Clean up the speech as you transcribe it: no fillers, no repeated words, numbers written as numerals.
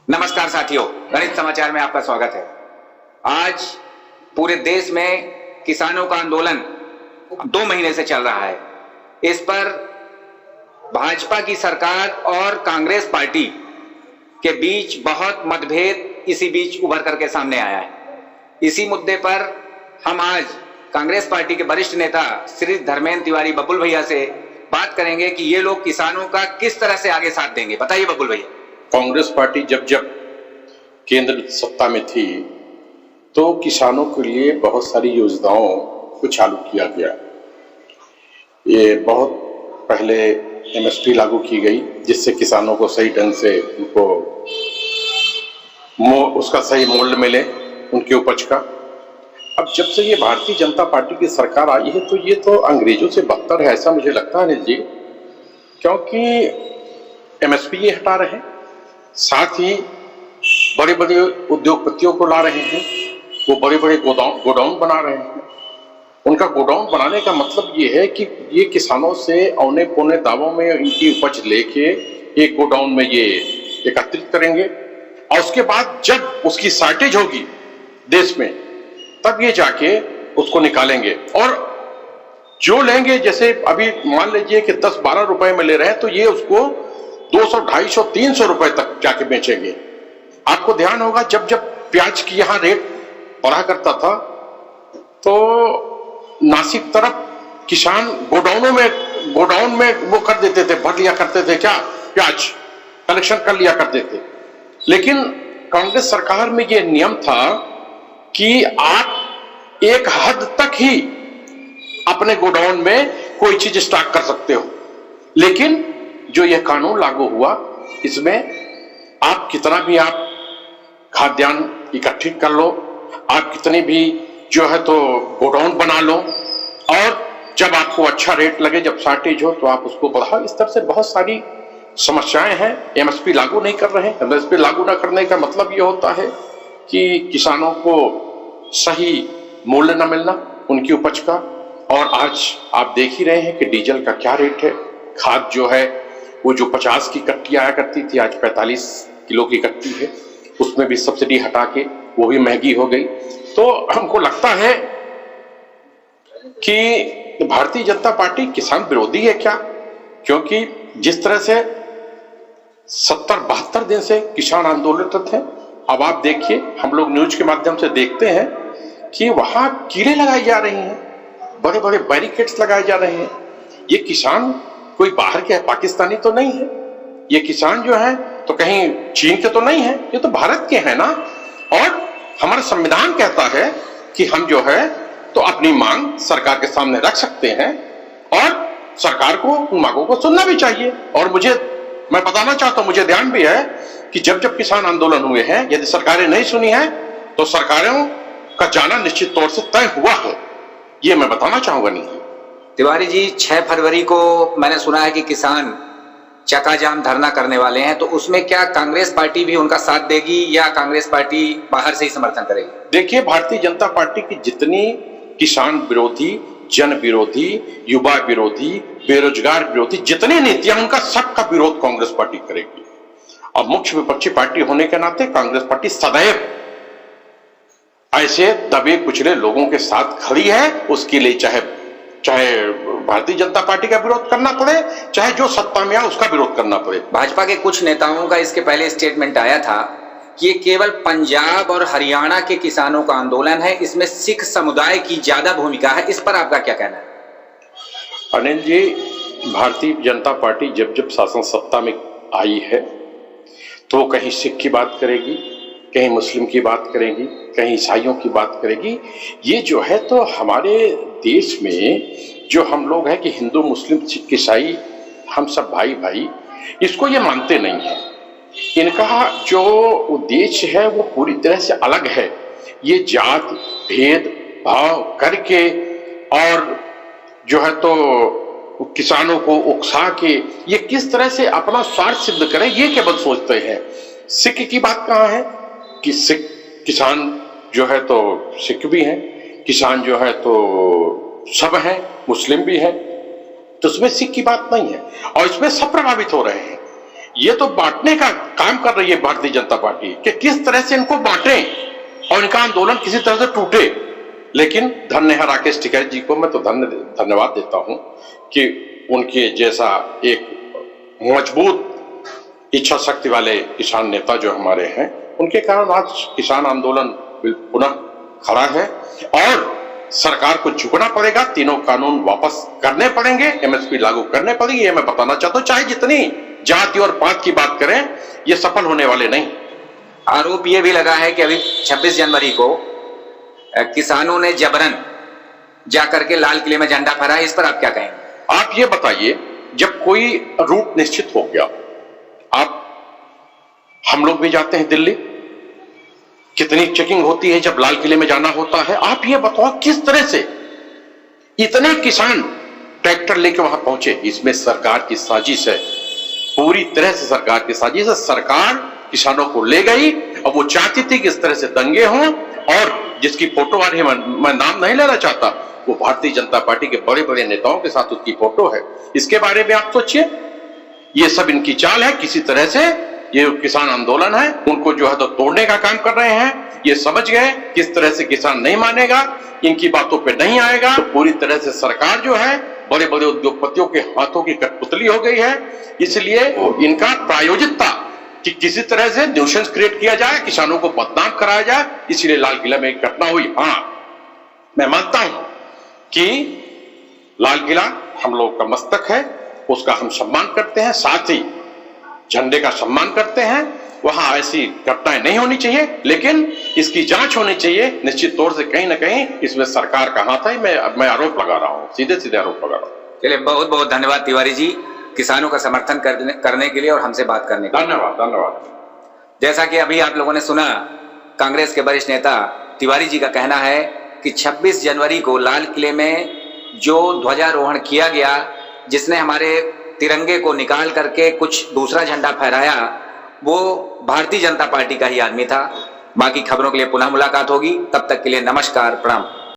नमस्कार साथियों, गणित समाचार में आपका स्वागत है। आज पूरे देश में किसानों का आंदोलन 2 महीने से चल रहा है। इस पर भाजपा की सरकार और कांग्रेस पार्टी के बीच बहुत मतभेद इसी बीच उभर करके सामने आया है। इसी मुद्दे पर हम आज कांग्रेस पार्टी के वरिष्ठ नेता श्री धर्मेंद्र तिवारी बबुल भैया से बात करेंगे कि ये लोग किसानों का किस तरह से आगे साथ देंगे। बताइए बबुल भैया। कांग्रेस पार्टी जब जब केंद्र सत्ता में थी तो किसानों के लिए बहुत सारी योजनाओं को चालू किया गया। ये बहुत पहले एमएसपी लागू की गई, जिससे किसानों को सही ढंग से उनको उसका सही मूल्य मिले, उनके उपज का। अब जब से ये भारतीय जनता पार्टी की सरकार आई है तो ये तो अंग्रेजों से बदतर है, ऐसा मुझे लगता है अनिल जी, क्योंकि एमएसपी ये हटा रहे हैं, साथ ही बड़े बड़े उद्योगपतियों को ला रहे हैं, वो बड़े बड़े गोडाउन बना रहे हैं। उनका गोडाउन बनाने का मतलब ये है कि ये किसानों से औने पौने दावों में इनकी उपज लेके एक गोडाउन में ये एकत्रित करेंगे और उसके बाद जब उसकी शॉर्टेज होगी देश में तब ये जाके उसको निकालेंगे। और जो लेंगे, जैसे अभी मान लीजिए कि 10-12 रुपए में ले रहे हैं तो ये उसको 200, 250, 300 रुपए तक जाके बेचेंगे। आपको ध्यान होगा जब जब प्याज की यहां रेट बढ़ा करता था तो नासिक तरफ किसान गोडाउन में वो कर देते थे, भर लिया करते थे, क्या प्याज कलेक्शन कर लिया करते थे। लेकिन कांग्रेस सरकार में ये नियम था कि आप एक हद तक ही अपने गोडाउन में कोई चीज स्टॉक कर सकते हो, लेकिन जो यह कानून लागू हुआ इसमें आप कितना भी आप खाद्यान्न इकट्ठित कर लो, आप कितनी भी जो है तो गोडाउन बना लो, और जब आपको अच्छा रेट लगे, जब शॉर्टेज हो तो आप उसको बढ़ाओ। इस तरह से बहुत सारी समस्याएं हैं। एमएसपी लागू नहीं कर रहे हैं। एमएसपी लागू न करने का मतलब ये होता है कि किसानों को सही मूल्य न मिलना उनकी उपज का। और आज आप देख ही रहे हैं कि डीजल का क्या रेट है। खाद जो है वो जो 50 की कट्टी आया करती थी आज 45 किलो की कट्टी है, उसमें भी सब्सिडी हटा के वो भी महंगी हो गई। तो हमको लगता है कि भारतीय जनता पार्टी किसान विरोधी है क्या? क्योंकि जिस तरह से 70-72 दिन से किसान आंदोलित थे, अब आप देखिए, हम लोग न्यूज के माध्यम से देखते हैं कि वहां कीड़े लगाई जा रही हैं, बड़े बड़े बैरिकेड्स लगाए जा रहे हैं। ये किसान कोई बाहर के है, पाकिस्तानी तो नहीं है। ये किसान जो है तो कहीं चीन के तो नहीं है, ये तो भारत के हैं ना। और हमारा संविधान कहता है कि हम जो है तो अपनी मांग सरकार के सामने रख सकते हैं और सरकार को उन मांगों को सुनना भी चाहिए। और मैं बताना चाहता हूं, मुझे ध्यान भी है कि जब जब किसान आंदोलन हुए हैं, यदि सरकारें नहीं सुनी है तो सरकारों का जाना निश्चित तौर से तय हुआ है, ये मैं बताना चाहूंगा। नहीं तिवारी जी, 6 फरवरी को मैंने सुना है कि किसान चक्का जाम धरना करने वाले हैं, तो उसमें क्या कांग्रेस पार्टी भी उनका साथ देगी या कांग्रेस पार्टी बाहर से ही समर्थन करेगी? देखिए, भारतीय जनता पार्टी की जितनी किसान विरोधी, जन विरोधी, युवा विरोधी, बेरोजगार विरोधी जितनी नीतियां, उनका सबका विरोध कांग्रेस पार्टी करेगी। और मुख्य विपक्षी पार्टी होने के नाते कांग्रेस पार्टी सदैव ऐसे दबे कुचले लोगों के साथ खड़ी है। उसके लिए चाहे भारतीय जनता पार्टी का विरोध करना पड़े, चाहे जो सत्ता में आए उसका विरोध करना पड़े। भाजपा के कुछ नेताओं का इसके पहले स्टेटमेंट आया था कि ये केवल पंजाब और हरियाणा के किसानों का आंदोलन है, इसमें सिख समुदाय की ज्यादा भूमिका है। इस पर आपका क्या कहना है? अनिल जी, भारतीय जनता पार्टी जब जब शासन सत्ता में आई है तो कहीं सिख की बात करेगी, कहीं मुस्लिम की बात करेगी, कहीं ईसाइयों की बात करेगी। ये जो है तो हमारे देश में जो हम लोग हैं कि हिंदू, मुस्लिम, सिख, ईसाई हम सब भाई भाई, इसको ये मानते नहीं है। इनका जो उद्देश्य है वो पूरी तरह से अलग है। ये जात भेद भाव करके और जो है तो किसानों को उकसा के ये किस तरह से अपना स्वार्थ सिद्ध करें, ये केवल सोचते हैं। सिख की बात कहाँ है कि सिख किसान जो है तो सिख भी हैं, किसान जो है तो सब हैं, मुस्लिम भी हैं, तो उसमें सिख की बात नहीं है। और इसमें सब प्रभावित हो रहे हैं। ये तो बांटने का काम कर रही है भारतीय जनता पार्टी कि किस तरह से इनको बांटें और इनका आंदोलन किसी तरह से टूटे। लेकिन धन्य है राकेश टिकैत जी को, मैं तो धन्यवाद देता हूं कि उनके जैसा एक मजबूत इच्छा शक्ति वाले किसान नेता जो हमारे हैं, उनके कारण आज किसान आंदोलन पुनः खड़ा है और सरकार को झुकना पड़ेगा, तीनों कानून वापस करने पड़ेंगे, एमएसपी लागू करने पड़ेगी। ये मैं बताना चाहता हूं, चाहे जितनी जाति और पात की बात करें, ये सफल होने वाले नहीं। आरोप ये भी लगा है कि अभी 26 जनवरी को किसानों ने जबरन जाकर के लाल किले में झंडा फहराया, इस पर आप क्या कहेंगे? आप ये बताइए, जब कोई रूट निश्चित हो गया, हम लोग भी जाते हैं दिल्ली, कितनी चेकिंग होती है जब लाल किले में जाना होता है। आप ये बताओ किस तरह से इतने किसान ट्रैक्टर लेके वहां पहुंचे? इसमें सरकार की साजिश है, पूरी तरह से सरकार की साजिश है। सरकार किसानों को ले गई और वो चाहती थी कि इस तरह से दंगे हों, और जिसकी फोटो आ रही है, मैं नाम नहीं लेना चाहता, वो भारतीय जनता पार्टी के बड़े बड़े नेताओं के साथ उसकी फोटो है। इसके बारे में आप सोचिए, ये सब इनकी चाल है। किसी तरह से ये किसान आंदोलन है उनको जो है तो तोड़ने का काम कर रहे हैं। ये समझ गए किस तरह से किसान नहीं मानेगा, इनकी बातों पे नहीं आएगा, तो पूरी तरह से सरकार जो है बड़े बड़े उद्योगपतियों के हाथों की कठपुतली हो गई है। इसलिए इनका प्रायोजितता कि किसी तरह से न्यूसेंस क्रिएट किया जाए, किसानों को बदनाम कराया जाए, इसलिए लाल किला में एक घटना हुई। हाँ, मैं मानता हूं कि लाल किला हम लोग का मस्तक है, उसका हम सम्मान करते हैं, साथ ही झंडे का सम्मान करते हैं। वहां ऐसी घटनाएं नहीं होनी चाहिए, लेकिन इसकी जांच होनी चाहिए। निश्चित तौर से कहीं ना कहीं इसमें सरकार का हाथ है। मैं आरोप लगा रहा हूं, सीधे सीधे आरोप लगा रहा हूं। चलिए, बहुत बहुत धन्यवाद तिवारी जी, किसानों का समर्थन करने के लिए और हमसे बात करने के लिए। धन्यवाद। जैसा कि अभी आप लोगों ने सुना, कांग्रेस के वरिष्ठ नेता तिवारी जी का कहना है कि 26 जनवरी को लाल किले में जो ध्वजारोहण किया गया, जिसने हमारे तिरंगे को निकाल करके कुछ दूसरा झंडा फहराया, वो भारतीय जनता पार्टी का ही आदमी था। बाकी खबरों के लिए पुनः मुलाकात होगी, तब तक के लिए नमस्कार, प्रणाम।